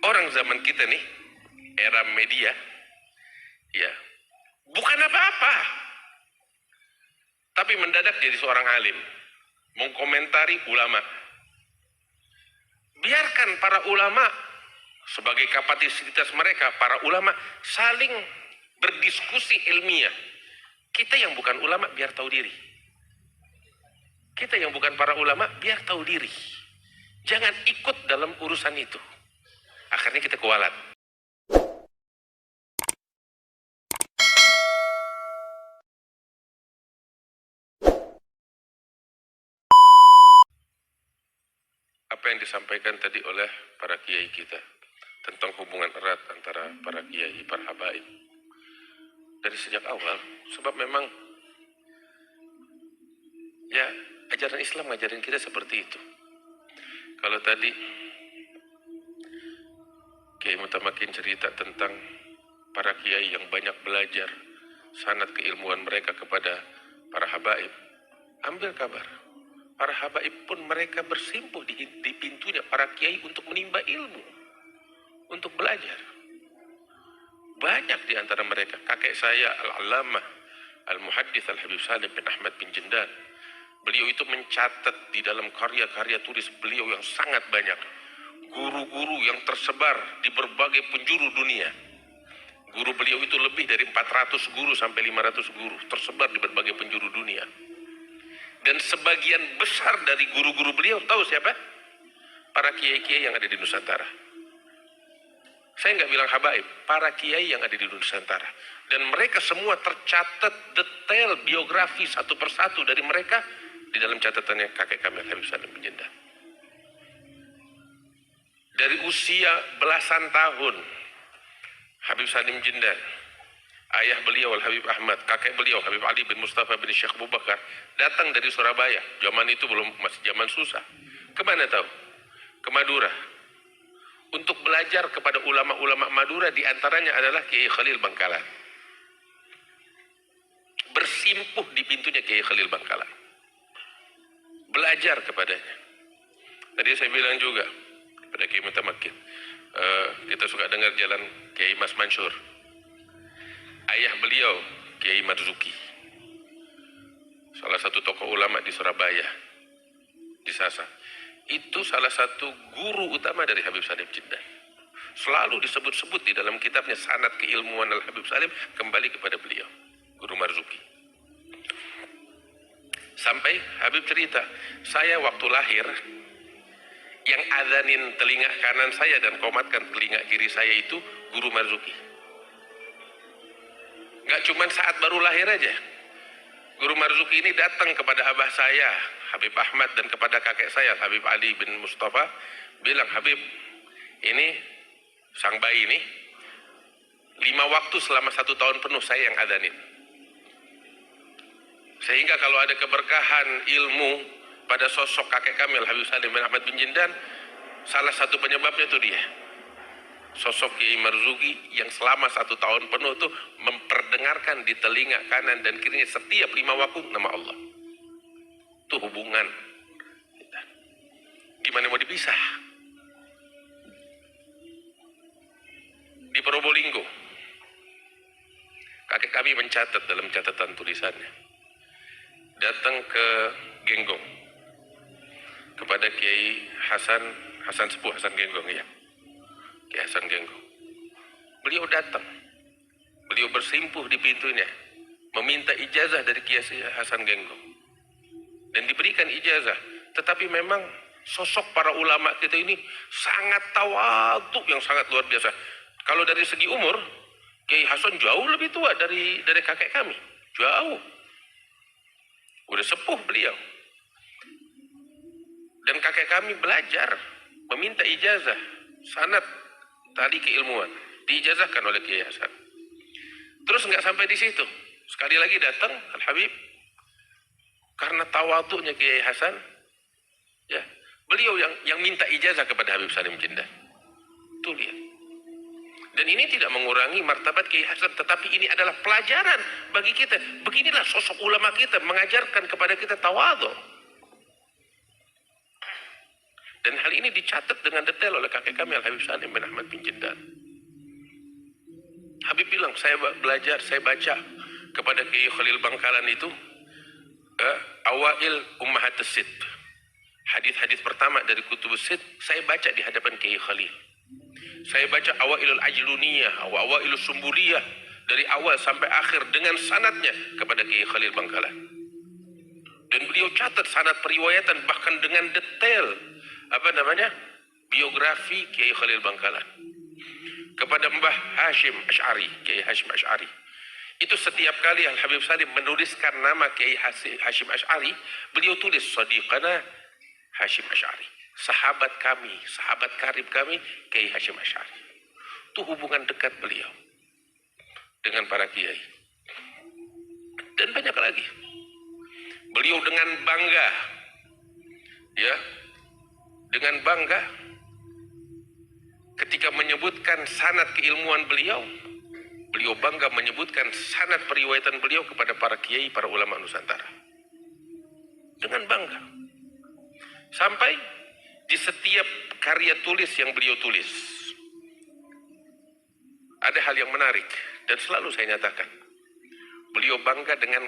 orang zaman kita nih, era media, ya, bukan apa-apa, tapi mendadak jadi seorang alim, mengkomentari ulama. Biarkan para ulama, sebagai kapasitas mereka, para ulama saling berdiskusi ilmiah. Kita yang bukan ulama biar tahu diri. Kita yang bukan para ulama biar tahu diri. Jangan ikut dalam urusan itu. Akhirnya kita kualat. Apa yang disampaikan tadi oleh para kiai kita tentang hubungan erat antara para kiai, para habaib dari sejak awal, sebab memang ya ajaran Islam ngajarin kita seperti itu. Kalau tadi Kiai Mutamakin cerita tentang para kiai yang banyak belajar sanad keilmuan mereka kepada para habaib, ambil kabar. Para habaib pun mereka bersimpuh di pintunya para kiai untuk menimba ilmu, untuk belajar. Banyak di antara mereka, kakek saya Al-Allamah Al-Muhaddits Al-Habib Salim bin Ahmad bin Jindan, beliau itu mencatat di dalam karya-karya tulis beliau yang sangat banyak. Guru-guru yang tersebar di berbagai penjuru dunia. Guru beliau itu lebih dari 400 guru sampai 500 guru tersebar di berbagai penjuru dunia. Dan sebagian besar dari guru-guru beliau tahu siapa? Para kiai-kiai yang ada di Nusantara. Saya nggak bilang habaib, para kiai yang ada di Nusantara. Dan mereka semua tercatat detail biografi satu persatu dari mereka di dalam catatannya kakek kami Habib Salim bin Jindan. Dari usia belasan tahun, Habib Salim Jindan, ayah beliau Al-Habib Ahmad, kakek beliau Habib Ali bin Mustafa bin Syekh Abu Bakar, datang dari Surabaya. Zaman itu masih zaman susah. Kemana tahu? Ke Madura. Untuk belajar kepada ulama-ulama Madura, diantaranya adalah Kiai Khalil Bangkalan. Bersimpuh di pintunya Kiai Khalil Bangkalan. Belajar kepadanya. Tadi saya bilang juga kepada Kiai Mutamakin, kita suka dengar jalan Kiai Mas Mansur. Ayah beliau Kiai Marzuki, salah satu tokoh ulama di Surabaya, di Sasa. Itu salah satu guru utama dari Habib Salim Jindan. Selalu disebut-sebut di dalam kitabnya sanad keilmuan Al-Habib Salim kembali kepada beliau, Guru Marzuki. Sampai Habib cerita, saya waktu lahir, yang adzanin telinga kanan saya dan komatkan telinga kiri saya itu Guru Marzuki. Gak cuma saat baru lahir aja. Guru Marzuki ini datang kepada abah saya, Habib Ahmad, dan kepada kakek saya, Habib Ali bin Mustafa, bilang, Habib, ini sang bayi ini, 5 waktu selama 1 tahun penuh saya yang adzanin. Sehingga kalau ada keberkahan ilmu pada sosok kakek kami Habib Salim bin Ahmad bin Jindan, salah satu penyebabnya itu dia. Sosok Kiai Marzuki yang selama 1 tahun penuh itu memperdengarkan di telinga kanan dan kirinya setiap 5 waktu nama Allah. Itu hubungan. Gimana mau dipisah? Di Probolinggo, kakek kami mencatat dalam catatan tulisannya, datang ke Genggong kepada Kiai Hasan Sepuh Hasan Genggong, ya, Kiai Hasan Genggong. Beliau datang, beliau bersimpuh di pintunya, meminta ijazah dari Kiai Hasan Genggong, dan diberikan ijazah. Tetapi memang sosok para ulama kita ini sangat tawadhu yang sangat luar biasa. Kalau dari segi umur, Kiai Hasan jauh lebih tua dari kakek kami, jauh. Udah sepuh beliau. Dan kakek kami belajar, meminta ijazah, sanad tadi keilmuan, diijazahkan oleh Kiai Hasan. Terus nggak sampai di situ, sekali lagi datang Al-Habib, karena tawadhunya Kiai Hasan, ya, beliau yang minta ijazah kepada Habib Salim Jindan. Tuh lihat. Dan ini tidak mengurangi martabat Kiai Hasan, tetapi ini adalah pelajaran bagi kita. Beginilah sosok ulama kita mengajarkan kepada kita tawadhu. Dan hal ini dicatat dengan detail oleh kakek kami Al-Habib Salim bin Ahmad bin Jindan. Habib bilang, saya belajar, saya baca kepada Kiai Khalil Bangkalan itu Awail Ummahatus Sitt. Hadis-hadis pertama dari Kutubus Sitt saya baca di hadapan Kiai Khalil. Saya baca Awailul Ajluniyah, Awailul Sumbuliyah dari awal sampai akhir dengan sanadnya kepada Kiai Khalil Bangkalan. Dan beliau catat sanad periwayatan bahkan dengan detail biografi Kiai Khalil Bangkalan. Kepada Mbah Hashim Asy'ari, Kiai Hashim Asy'ari. Itu setiap kali Al-Habib Salim menuliskan nama Kiai Hashim Asy'ari, beliau tulis Sadiqana Hashim Asy'ari. Sahabat kami, sahabat karib kami, Kiai Hashim Asy'ari. Itu hubungan dekat beliau dengan para kiai. Dan banyak lagi. Beliau dengan bangga, dengan bangga ketika menyebutkan sanad keilmuan beliau, beliau bangga menyebutkan sanad periwayatan beliau kepada para kiai, para ulama Nusantara. Dengan bangga. Sampai di setiap karya tulis yang beliau tulis, ada hal yang menarik dan selalu saya nyatakan. Beliau bangga dengan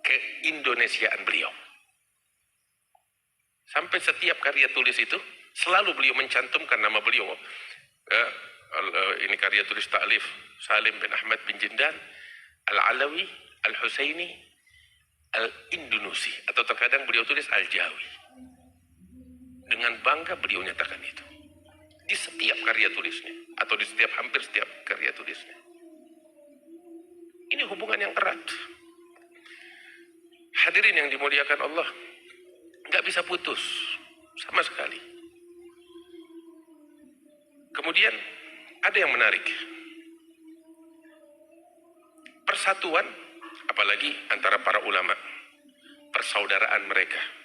keindonesiaan beliau. Sampai setiap karya tulis itu selalu beliau mencantumkan nama beliau. Ini karya tulis ta'lif Salim bin Ahmad bin Jindan Al-Alawi Al-Husaini Al-Indonesia, atau terkadang beliau tulis Al-Jawi. Dengan bangga beliau nyatakan itu di setiap karya tulisnya, atau di hampir setiap karya tulisnya. Ini hubungan yang erat. Hadirin yang dimuliakan Allah, nggak bisa putus sama sekali. Kemudian ada yang menarik, persatuan, apalagi antara para ulama, persaudaraan mereka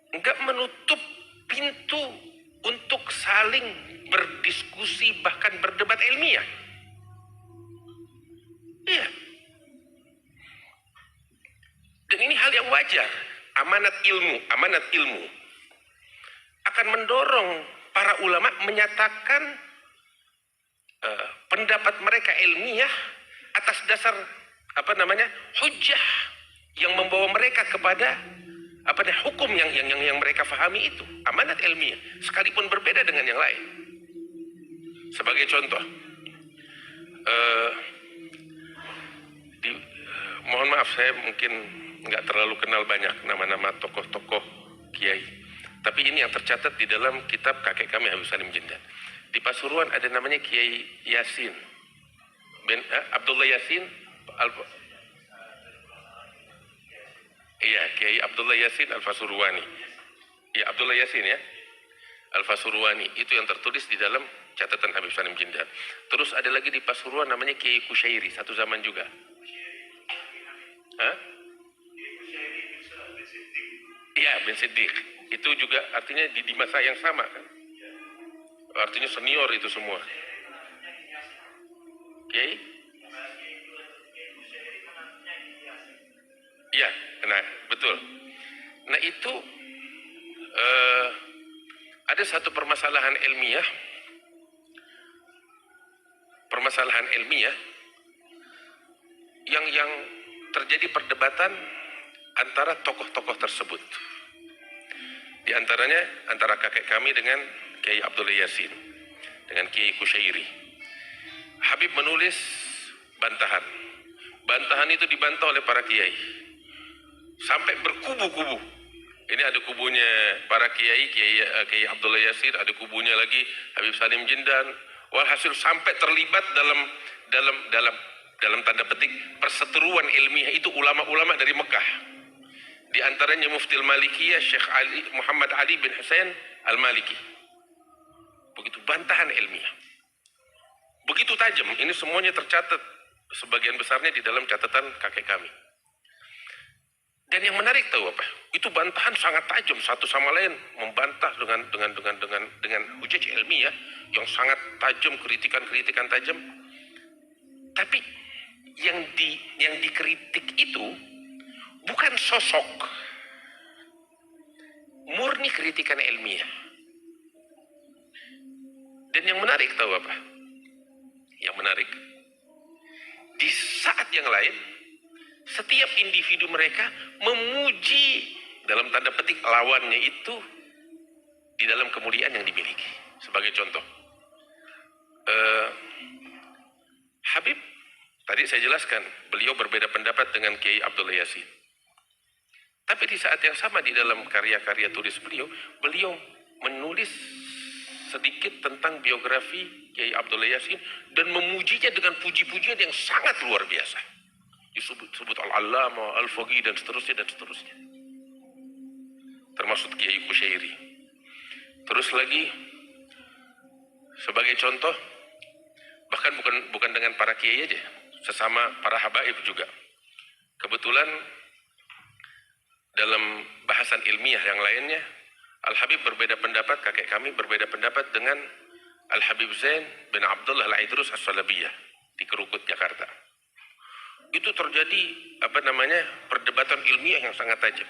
nggak menutup pintu untuk saling berdiskusi, bahkan berdebat ilmiah. Iya. Dan ini hal yang wajar. Amanat ilmu akan mendorong para ulama menyatakan pendapat mereka ilmiah atas dasar hujjah yang membawa mereka kepada hukum yang mereka fahami itu. Amanat ilmiah sekalipun berbeda dengan yang lain. Sebagai contoh, mohon maaf saya mungkin nggak terlalu kenal banyak nama-nama tokoh-tokoh kiai, tapi ini yang tercatat di dalam kitab kakek kami Habib Salim Jindan. Di Pasuruan ada namanya Kiai Yasin bin Abdullah Yasin Kiai Abdullah Yasin Al-Fasurwani. Ya, Abdullah Yasin ya Al-Fasurwani, itu yang tertulis di dalam catatan Habib Salim Jindan. Terus ada lagi di Pasuruan namanya Kiai Kusyairi, satu zaman juga. Iya, bin Siddiq. Itu juga artinya di masa yang sama kan. Artinya senior itu semua. Kiai? Iya, nah betul. Nah itu ada satu permasalahan ilmiah yang terjadi perdebatan antara tokoh-tokoh tersebut. Di antaranya antara kakek kami dengan Kiai Abdullah Yasin dengan Kiai Kusyairi. Habib menulis bantahan. Bantahan itu dibantah oleh para kiai sampai berkubu-kubu. Ini ada kubunya para Kiai Abdullah Yasin, ada kubunya lagi Habib Salim Jindan. Walhasil sampai terlibat dalam tanda petik perseteruan ilmiah itu ulama-ulama dari Mekah. Di antaranya Muftil Malikiyah Syekh Muhammad Ali bin Hussein Al-Maliki. Begitu bantahan ilmiah. Begitu tajam, ini semuanya tercatat sebagian besarnya di dalam catatan kakek kami. Dan yang menarik tahu apa? Itu bantahan sangat tajam, satu sama lain membantah dengan hujaj ilmiah yang sangat tajam, kritikan tajam. Tapi yang dikritik itu bukan sosok, murni kritikan ilmiah. Dan yang menarik tahu apa? Yang menarik, di saat yang lain, setiap individu mereka memuji dalam tanda petik lawannya itu di dalam kemuliaan yang dimiliki. Sebagai contoh, Habib, tadi saya jelaskan, beliau berbeda pendapat dengan Kiai Abdullah Yasin. Tapi di saat yang sama di dalam karya-karya tulis beliau menulis sedikit tentang biografi Kiai Abdullah Yasin dan memujinya dengan puji-pujian yang sangat luar biasa. Disebut Al-Allamah, Al-Faqih dan seterusnya dan seterusnya. Termasuk Kiai Kusyairi. Terus lagi sebagai contoh, bahkan bukan dengan para kiai aja, sesama para habaib juga. Kebetulan dalam bahasan ilmiah yang lainnya, Al-Habib berbeda pendapat, kakek kami berbeda pendapat dengan Al-Habib Zain bin Abdullah Al-Idrus As-Salabiyah di Kerukut, Jakarta. Itu terjadi perdebatan ilmiah yang sangat tajam.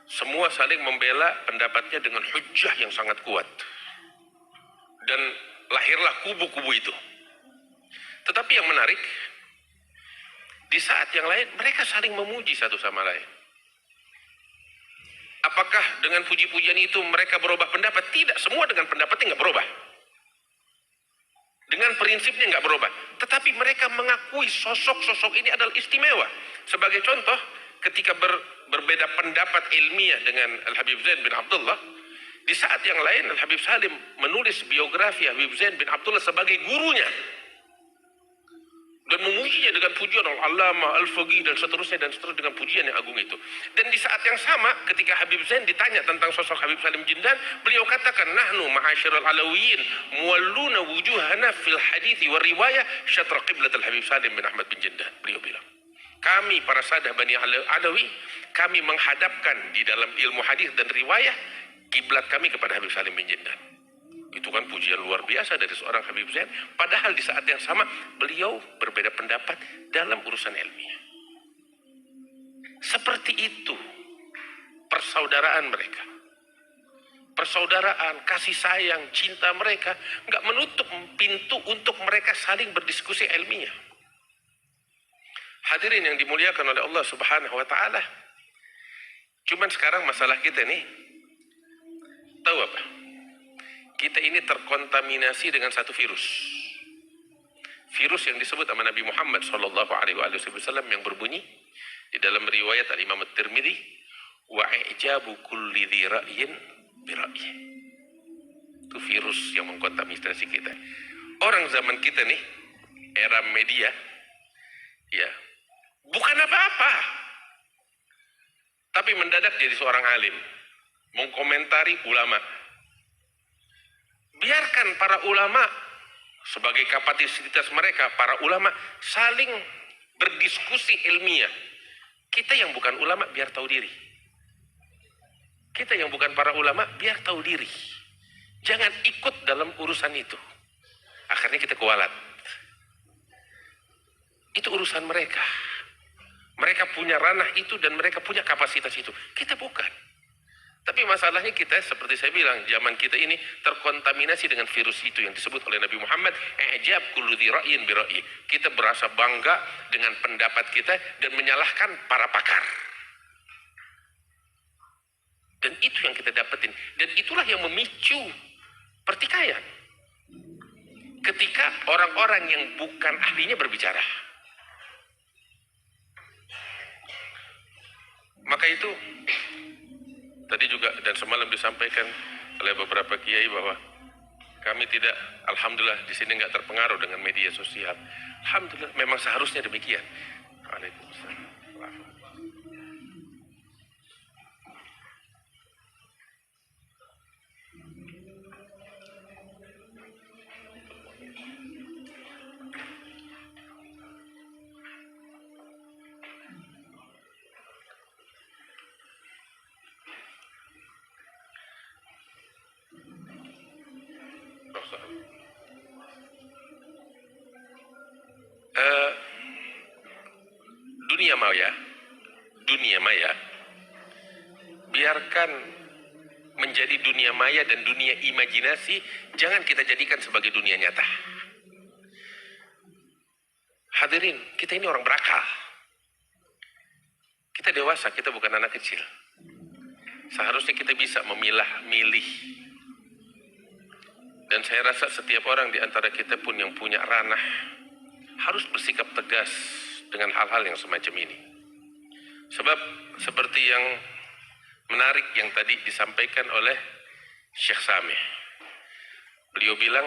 Semua saling membela pendapatnya dengan hujjah yang sangat kuat. Dan lahirlah kubu-kubu itu. Tetapi yang menarik, di saat yang lain mereka saling memuji satu sama lain. Apakah dengan puji-pujian itu mereka berubah pendapat? Tidak, semua dengan pendapatnya nggak berubah. Dengan prinsipnya nggak berubah. Tetapi mereka mengakui sosok-sosok ini adalah istimewa. Sebagai contoh, ketika berbeda pendapat ilmiah dengan Al-Habib Zain bin Abdullah, di saat yang lain Al-Habib Salim menulis biografi Habib Zain bin Abdullah sebagai gurunya dan memujinya dengan pujian Al-Allamah, Al-Faqih dan seterusnya dengan pujian yang agung itu. Dan di saat yang sama ketika Habib Zain ditanya tentang sosok Habib Salim Jindan, beliau katakan, nahnu ma'asyiral alawiyin muwalluna wujuhana fil hadithi wa riwayah syatra qiblat Al-Habib Salim bin Ahmad bin Jindan. Beliau bilang, kami para sadah Bani Alawi, kami menghadapkan di dalam ilmu hadis dan riwayah kiblat kami kepada Habib Salim bin Jindan. Itu kan pujian luar biasa dari seorang Habib Zain. Padahal di saat yang sama beliau berbeda pendapat dalam urusan ilmiah. Seperti itu persaudaraan mereka. Persaudaraan, kasih sayang, cinta mereka nggak menutup pintu untuk mereka saling berdiskusi ilmiah. Hadirin yang dimuliakan oleh Allah Subhanahu wa taala. Cuman sekarang masalah kita nih, tahu apa? Kita ini terkontaminasi dengan satu virus. Virus yang disebut sama Nabi Muhammad sallallahu alaihi wasallam yang berbunyi di dalam riwayat Al-Imam At-Tirmidzi, wa i'jabu kulli dzi ra'yin bi ra'yi. Itu virus yang mengkontaminasi kita. Orang zaman kita nih, era media, ya, bukan apa-apa. Tapi mendadak jadi seorang alim, mengkomentari ulama. Biarkan para ulama sebagai kapasitas mereka, para ulama saling berdiskusi ilmiah. Kita yang bukan ulama biar tahu diri. Kita yang bukan para ulama biar tahu diri. Jangan ikut dalam urusan itu. Akhirnya kita kualat. Itu urusan mereka. Mereka punya ranah itu dan mereka punya kapasitas itu. Kita bukan. Tapi masalahnya kita, seperti saya bilang, zaman kita ini terkontaminasi dengan virus itu yang disebut oleh Nabi Muhammad, i'jab kullu dzi ra'yin bi ra'yi. Kita berasa bangga dengan pendapat kita dan menyalahkan para pakar. Dan itu yang kita dapetin. Dan itulah yang memicu pertikaian. Ketika orang-orang yang bukan ahlinya berbicara. Maka itu tadi juga dan semalam disampaikan oleh beberapa kiai bahwa kami tidak, alhamdulillah di sini nggak terpengaruh dengan media sosial. Alhamdulillah, memang seharusnya demikian. Waalaikumsalam. Dunia maya, biarkan menjadi dunia maya dan dunia imajinasi, jangan kita jadikan sebagai dunia nyata. Hadirin, kita ini orang berakal. Kita dewasa, kita bukan anak kecil. Seharusnya kita bisa memilah-milih. Dan saya rasa setiap orang di antara kita pun yang punya ranah harus bersikap tegas dengan hal-hal yang semacam ini. Sebab seperti yang menarik yang tadi disampaikan oleh Syekh Samih. Beliau bilang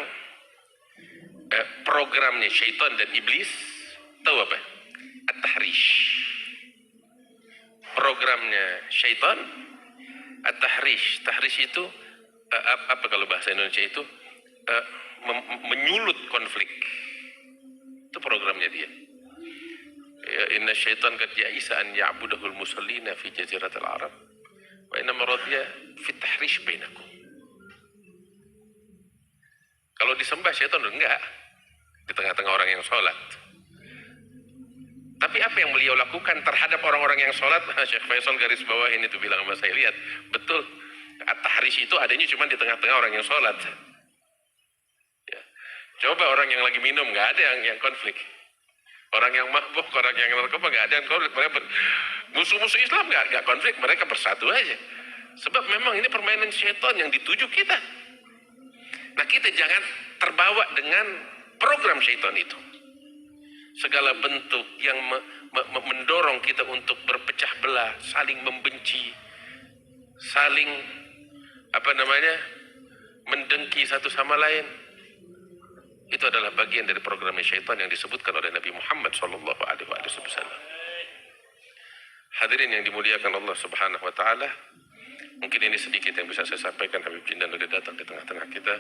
programnya syaitan dan iblis tahu apa? At-tahrish. Programnya syaitan at-tahrish. Tahrish itu apa kalau bahasa Indonesia itu menyulut konflik. Itu programnya dia. Ya, inna syaitan qad ya'isa an ya'budahul musallina fi jaziratil Arab wa inna maradhiya fi tahrish bainakum. Kalau disembah syaitan enggak di tengah-tengah orang yang sholat. Tapi apa yang beliau lakukan terhadap orang-orang yang sholat? Syekh Faisal garis bawah ini tuh bilang sama saya, lihat betul at-tahrish itu adanya cuma di tengah-tengah orang yang sholat. Ya. Coba orang yang lagi minum nggak ada yang konflik. Orang yang mabuk, orang yang narkoba nggak ada yang konflik. Mereka musuh-musuh Islam nggak konflik, mereka bersatu aja. Sebab memang ini permainan syaitan yang dituju kita. Nah kita jangan terbawa dengan program syaitan itu. Segala bentuk yang mendorong kita untuk berpecah belah, saling membenci, saling mendengki satu sama lain, itu adalah bagian dari program syaitan yang disebutkan oleh Nabi Muhammad SAW. Hadirin yang dimuliakan Allah Subhanahu Wa Taala, mungkin ini sedikit yang bisa saya sampaikan. Habib Jindan sudah datang di tengah-tengah kita.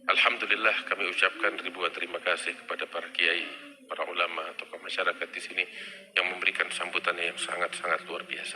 Alhamdulillah kami ucapkan ribuan terima kasih kepada para kiai, para ulama, tokoh masyarakat di sini yang memberikan sambutan yang sangat-sangat luar biasa.